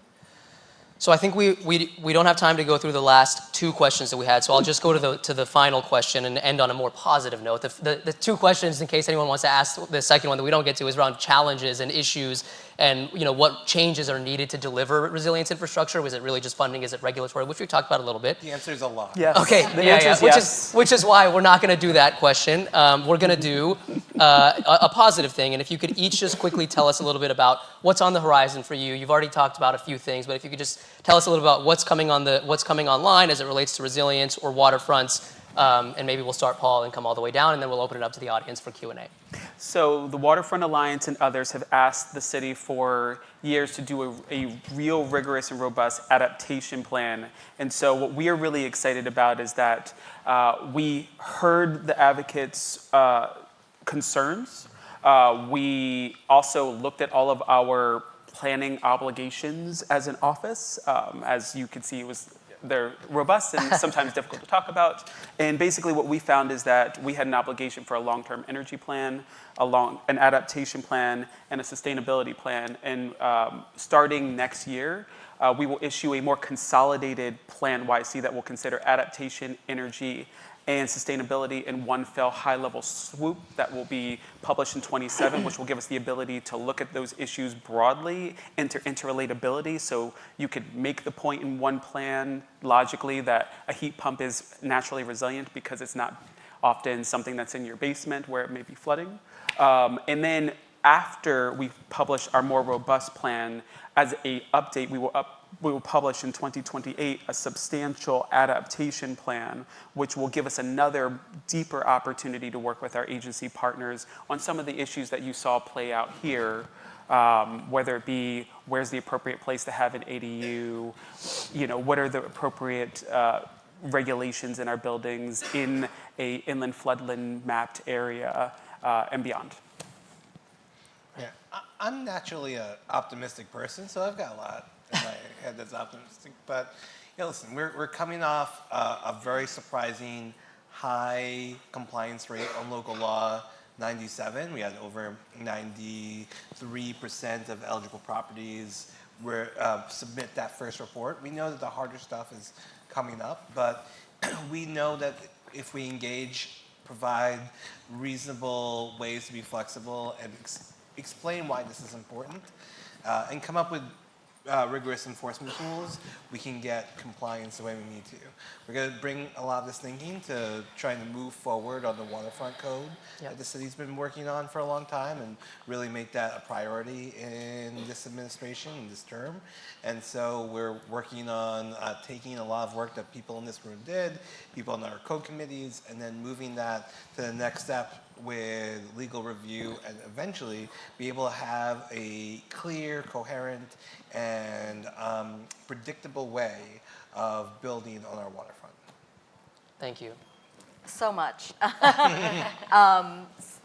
So I think we don't have time to go through the last two questions that we had, so I'll just go to the final question and end on a more positive note. The two questions, in case anyone wants to ask the second one that we don't get to, is around challenges and issues and what changes are needed to deliver resilience infrastructure. Was it really just funding? Is it regulatory? Which we talked about a little bit. The answer is a lot. Yes. Okay, The answer is yes. which is why we're not going to do that question. We're going to do a positive thing, and if you could each just quickly tell us a little bit about what's on the horizon for you. You've already talked about a few things, but if you could just tell us a little about what's coming online as it relates to resilience or waterfronts, and maybe we'll start, Paul, and come all the way down, and then we'll open it up to the audience for Q&A. So the Waterfront Alliance and others have asked the city for years to do a real rigorous and robust adaptation plan. And so what we are really excited about is that we heard the advocates' concerns. We also looked at all of our planning obligations as an office. As you can see, they're robust and sometimes difficult to talk about. And basically what we found is that we had an obligation for a long-term energy plan, an adaptation plan, and a sustainability plan. And starting next year, we will issue a more consolidated plan, YC, that will consider adaptation, energy, and sustainability in one fell high-level swoop that will be published in 2027, which will give us the ability to look at those issues broadly, interrelatability, so you could make the point in one plan logically that a heat pump is naturally resilient because it's not often something that's in your basement where it may be flooding. And then after we publish our more robust plan, as an update, we will publish in 2028 a substantial adaptation plan, which will give us another deeper opportunity to work with our agency partners on some of the issues that you saw play out here, whether it be where's the appropriate place to have an ADU, what are the appropriate regulations in our buildings in a inland floodland mapped area, and beyond. Yeah, I'm naturally an optimistic person, so I've got a lot in my head that's optimistic. But listen, we're coming off a very surprising high compliance rate on local law 97. We had over 93% of eligible properties submit that first report. We know that the harder stuff is coming up, but we know that if we engage, provide reasonable ways to be flexible and explain why this is important, and come up with rigorous enforcement tools, we can get compliance the way we need to. We're going to bring a lot of this thinking to trying to move forward on the Waterfront code that the city's been working on for a long time and really make that a priority in this administration, in this term. And so we're working on taking a lot of work that people in this room did, people in our code committees, and then moving that to the next step with legal review and eventually be able to have a clear, coherent, and predictable way of building on our waterfront. Thank you. So much.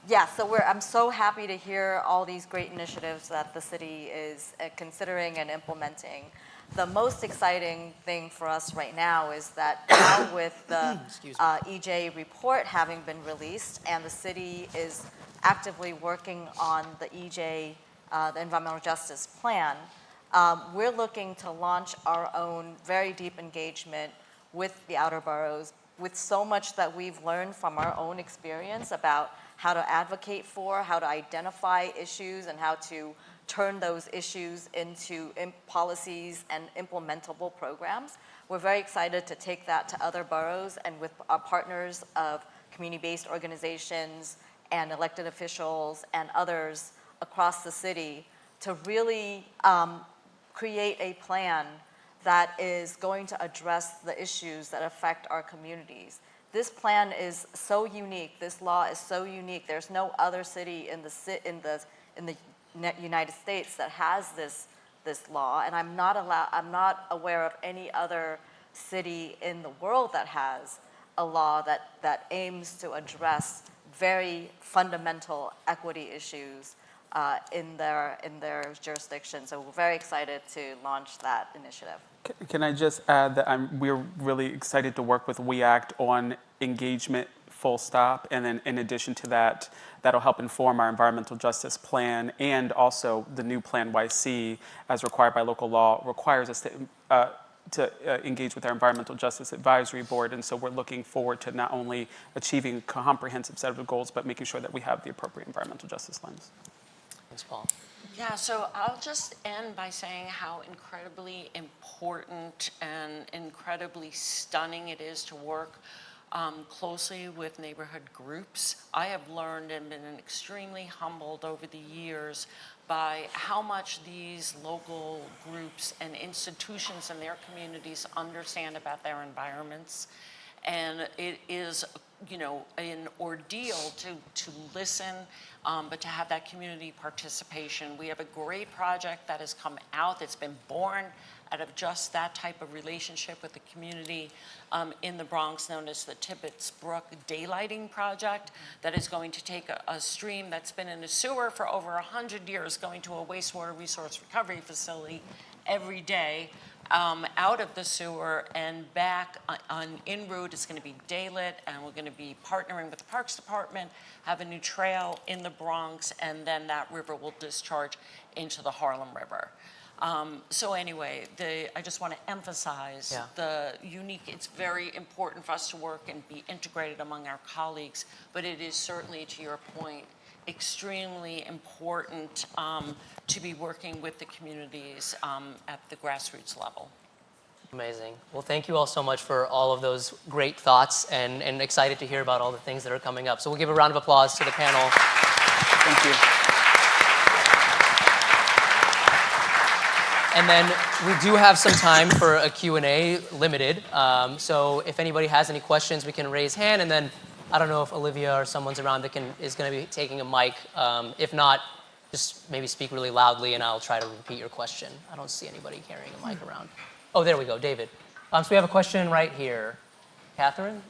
Yeah, so I'm so happy to hear all these great initiatives that the city is considering and implementing. The most exciting thing for us right now is that now with the EJ report having been released and the city is actively working on the EJ, the Environmental Justice Plan, we're looking to launch our own very deep engagement with the outer boroughs, with so much that we've learned from our own experience about how to advocate for, how to identify issues, and how to turn those issues into policies and implementable programs. We're very excited to take that to other boroughs and with our partners of community-based organizations and elected officials and others across the city to really create a plan that is going to address the issues that affect our communities. This plan is so unique. This law is so unique. There's no other city in the United States that has this law, and I'm not aware of any other city in the world that has a law that aims to address very fundamental equity issues in their jurisdiction. So we're very excited to launch that initiative. Can I just add that we're really excited to work with WEACT on engagement full stop, and then in addition to that, that'll help inform our environmental justice plan, and also the new Plan YC, as required by local law, requires us to engage with our environmental justice advisory board, and so we're looking forward to not only achieving a comprehensive set of goals, but making sure that we have the appropriate environmental justice lens. Thanks, Paul. Yeah, so I'll just end by saying how incredibly important and incredibly stunning it is to work closely with neighborhood groups. I have learned and been extremely humbled over the years by how much these local groups and institutions in their communities understand about their environments. And it is, you know, an ordeal to listen, but to have that community participation. We have a great project that has come out that's been born out of just that type of relationship with the community in the Bronx, known as the Tibbetts Brook Daylighting Project, that is going to take a stream that's been in a sewer for over 100 years, going to a wastewater resource recovery facility every day, out of the sewer and back on en route. It's going to be daylit, and we're going to be partnering with the Parks Department, have a new trail in the Bronx, and then that river will discharge into the Harlem River. So anyway, I just want to emphasize the unique, it's very important for us to work and be integrated among our colleagues, but it is certainly, to your point, extremely important to be working with the communities at the grassroots level. Amazing. Well, thank you all so much for all of those great thoughts, and excited to hear about all the things that are coming up. So we'll give a round of applause to the panel. Thank you. And then we do have some time for a Q&A, limited. So if anybody has any questions, we can raise hand, and then I don't know if Olivia or someone's around that is going to be taking a mic. If not, just maybe speak really loudly, and I'll try to repeat your question. I don't see anybody carrying a mic around. Oh, there we go, David. So we have a question right here. Catherine?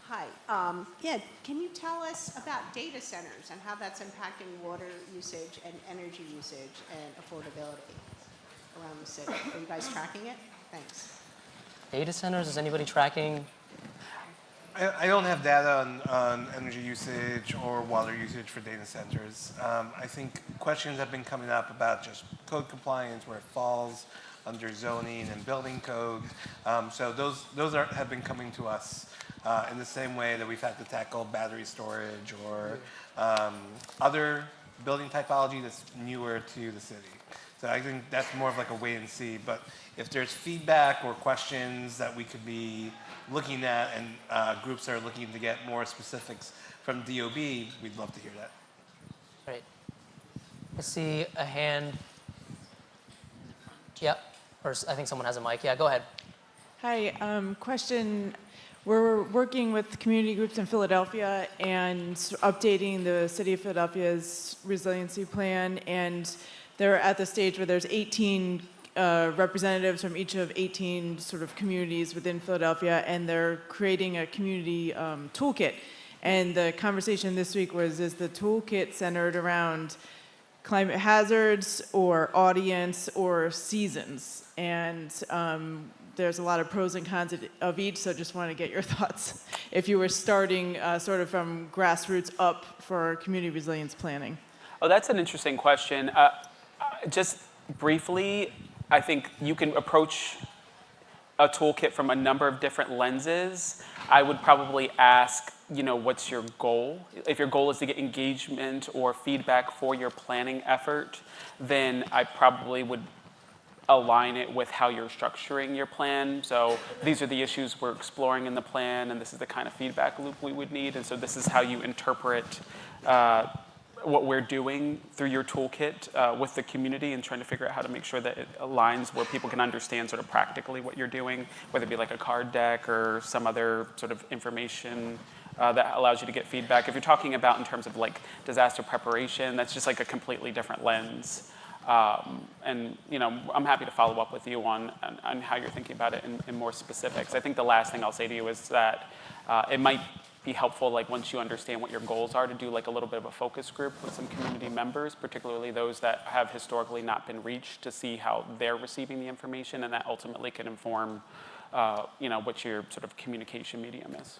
Hi. Yeah, can you tell us about data centers and how that's impacting water usage and energy usage and affordability around the city? Are you guys tracking it? Thanks. Data centers, is anybody tracking? I don't have data on energy usage or water usage for data centers. I think questions have been coming up about just code compliance, where it falls under zoning and building code. So those have been coming to us in the same way that we've had to tackle battery storage or other building typology that's newer to the city. So I think that's more of like a wait and see. But if there's feedback or questions that we could be looking at and groups are looking to get more specifics from DOB, we'd love to hear that. Great. I see a hand. Yep. Or I think someone has a mic. Yeah, go ahead. Hi, question. We're working with community groups in Philadelphia and updating the City of Philadelphia's resiliency plan, and they're at the stage where there's 18 representatives from each of 18 sort of communities within Philadelphia, and they're creating a community toolkit. And the conversation this week was, is the toolkit centered around climate hazards or audience or seasons? And there's a lot of pros and cons of each, so just want to get your thoughts if you were starting sort of from grassroots up for community resilience planning. Oh, that's an interesting question. Just briefly, I think you can approach a toolkit from a number of different lenses. I would probably ask, what's your goal? If your goal is to get engagement or feedback for your planning effort, then I probably would align it with how you're structuring your plan. So these are the issues we're exploring in the plan, and this is the kind of feedback loop we would need. And so this is how you interpret what we're doing through your toolkit with the community, and trying to figure out how to make sure that it aligns where people can understand sort of practically what you're doing, whether it be like a card deck or some other sort of information that allows you to get feedback. If you're talking about in terms of like disaster preparation, that's just like a completely different lens. And I'm happy to follow up with you on how you're thinking about it in more specifics. I think the last thing I'll say to you is that it might be helpful, like once you understand what your goals are, to do like a little bit of a focus group with some community members, particularly those that have historically not been reached, to see how they're receiving the information, and that ultimately can inform what your sort of communication medium is.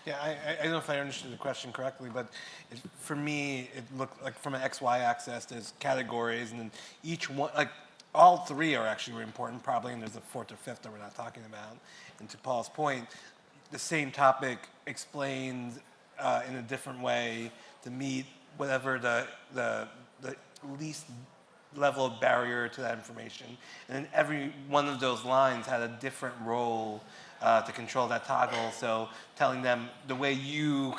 Yeah, I don't know if I understood the question correctly, but for me, it looked like from an XY axis, there's categories, and then each one, like all three are actually important probably, and there's a fourth or fifth that we're not talking about. And to Paul's point, the same topic explained in a different way to meet whatever the least level of barrier to that information. And then every one of those lines had a different role to control that toggle. So telling them the way you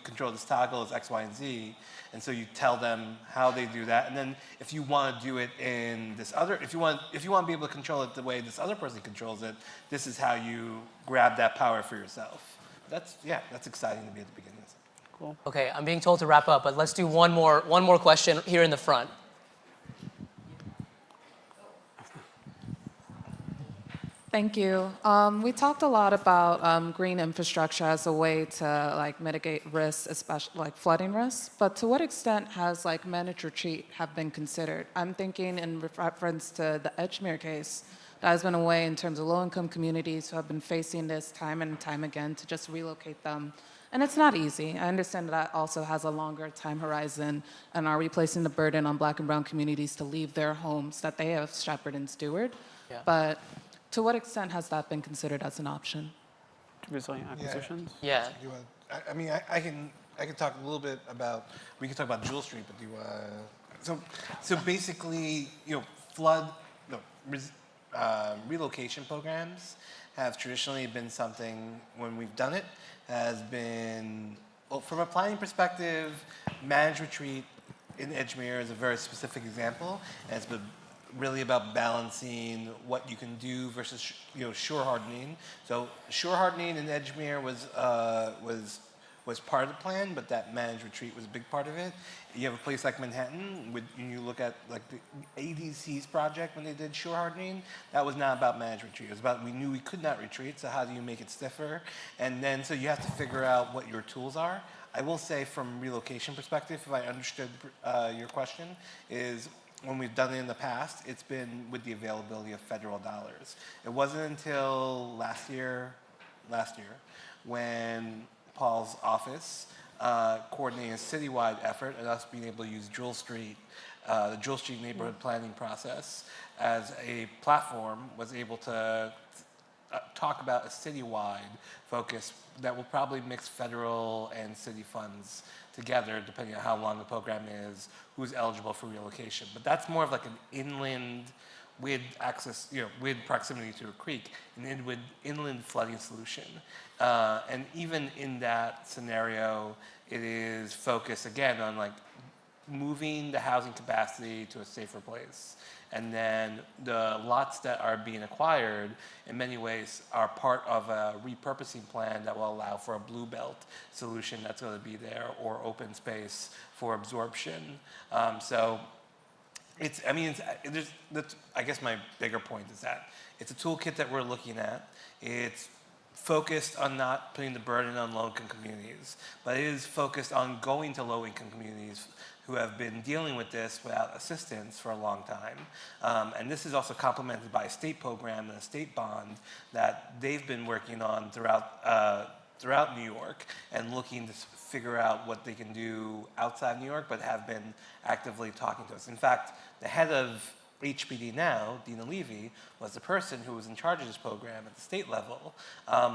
control this toggle is X, Y, and Z. And so you tell them how they do that. And then if you want to do it in this other, if you want to be able to control it the way this other person controls it, this is how you grab that power for yourself. That's exciting to be at the beginning. Cool. Okay, I'm being told to wrap up, but let's do one more question here in the front. Thank you. We talked a lot about green infrastructure as a way to mitigate risks, especially flooding risks. But to what extent has managed retreat have been considered? I'm thinking in reference to the Edgemere case. That has been a way in terms of low-income communities who have been facing this time and time again to just relocate them. And it's not easy. I understand that also has a longer time horizon. And are we placing the burden on Black and brown communities to leave their homes that they have shepherded and steward? Yeah. But to what extent has that been considered as an option? Resilient acquisitions? Yeah. I mean, I can talk a little bit about, we can talk about Jewel Street, but so basically, relocation programs have traditionally been something, when we've done it, has been, well, from a planning perspective, managed retreat in Edgemere is a very specific example, and it's been really about balancing what you can do versus shore hardening. So shore hardening in Edgemere was part of the plan, but that managed retreat was a big part of it. You have a place like Manhattan, when you look at the ADC's project when they did shore hardening, that was not about managed retreat. It was about, we knew we could not retreat, so how do you make it stiffer? And then, so you have to figure out what your tools are. I will say from relocation perspective, if I understood your question, is when we've done it in the past, it's been with the availability of federal dollars. It wasn't until last year, when Paul's office coordinating a citywide effort and us being able to use Jewel Street, the Jewel Street neighborhood planning process as a platform, was able to talk about a citywide focus that will probably mix federal and city funds together depending on how long the program is, who's eligible for relocation. But that's more of like an inland with access, with proximity to a creek, an inland flooding solution. And even in that scenario, it is focused again on like moving the housing capacity to a safer place. And then the lots that are being acquired, in many ways, are part of a repurposing plan that will allow for a blue belt solution that's going to be there, or open space for absorption. So it's, I guess my bigger point is that it's a toolkit that we're looking at. It's focused on not putting the burden on low-income communities, but it is focused on going to low-income communities who have been dealing with this without assistance for a long time. And this is also complemented by a state program and a state bond that they've been working on throughout New York and looking to figure out what they can do outside New York, but have been actively talking to us. In fact, the head of HPD now, Dina Levy, was the person who was in charge of this program at the state level.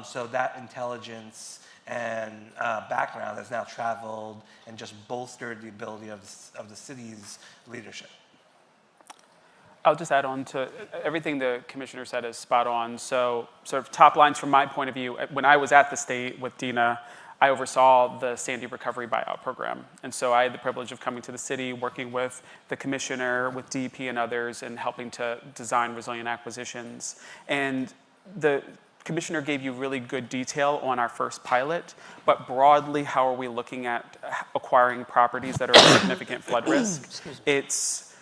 So that intelligence and background has now traveled and just bolstered the ability of the city's leadership. I'll just add on to everything the commissioner said is spot on. So sort of top lines from my point of view, when I was at the state with Dina, I oversaw the Sandy Recovery Buyout Program. And so I had the privilege of coming to the city, working with the commissioner, with DEP and others, and helping to design resilient acquisitions. And the commissioner gave you really good detail on our first pilot, but broadly, how are we looking at acquiring properties that are at significant flood risk? It's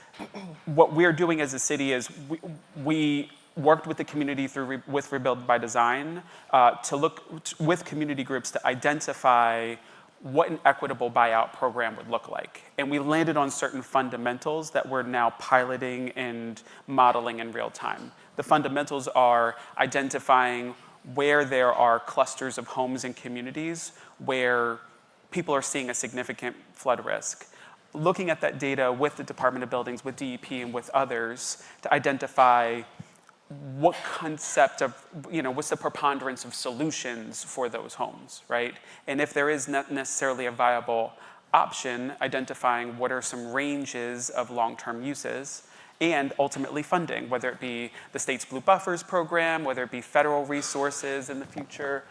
what we're doing as a city is we worked with the community with Rebuild by Design to look with community groups to identify what an equitable buyout program would look like. And we landed on certain fundamentals that we're now piloting and modeling in real time. The fundamentals are identifying where there are clusters of homes and communities where people are seeing a significant flood risk. Looking at that data with the Department of Buildings, with DEP, and with others to identify what concept of, what's the preponderance of solutions for those homes, right? And if there is not necessarily a viable option, identifying what are some ranges of long-term uses, and ultimately funding, whether it be the state's Blue Buffers program, whether it be federal resources in the future,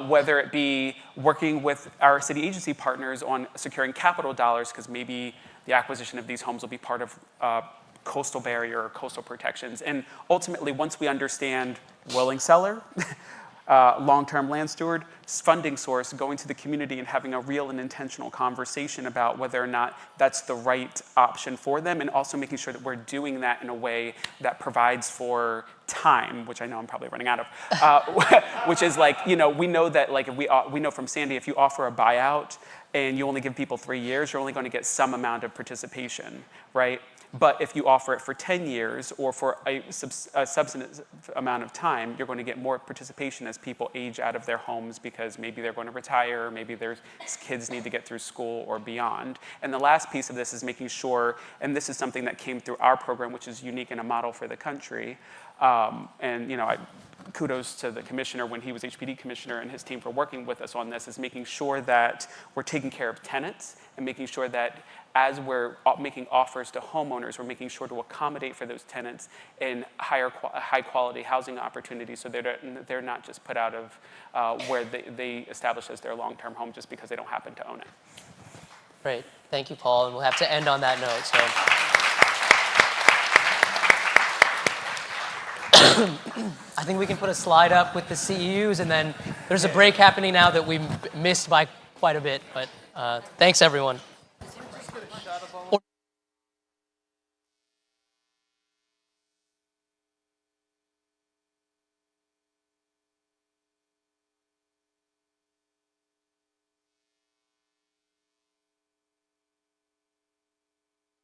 whether it be working with our city agency partners on securing capital dollars, because maybe the acquisition of these homes will be part of coastal barrier or coastal protections. And ultimately, once we understand willing seller, long-term land steward, funding source, going to the community and having a real and intentional conversation about whether or not that's the right option for them, and also making sure that we're doing that in a way that provides for time, which I know I'm probably running out of, which is like, we know that like if we know from Sandy, if you offer a buyout and you only give people 3 years, you're only going to get some amount of participation, right? But if you offer it for 10 years or for a substantive amount of time, you're going to get more participation as people age out of their homes because maybe they're going to retire, maybe their kids need to get through school or beyond. And the last piece of this is making sure, and this is something that came through our program, which is unique and a model for the country. Kudos to the commissioner when he was HPD commissioner and his team for working with us on this, is making sure that we're taking care of tenants and making sure that as we're making offers to homeowners, we're making sure to accommodate for those tenants in high quality housing opportunities so they're not just put out of where they establish as their long-term home just because they don't happen to own it. Great. Thank you, Paul. And we'll have to end on that note. So I think we can put a slide up with the CEUs, and then there's a break happening now that we missed by quite a bit. But thanks, everyone.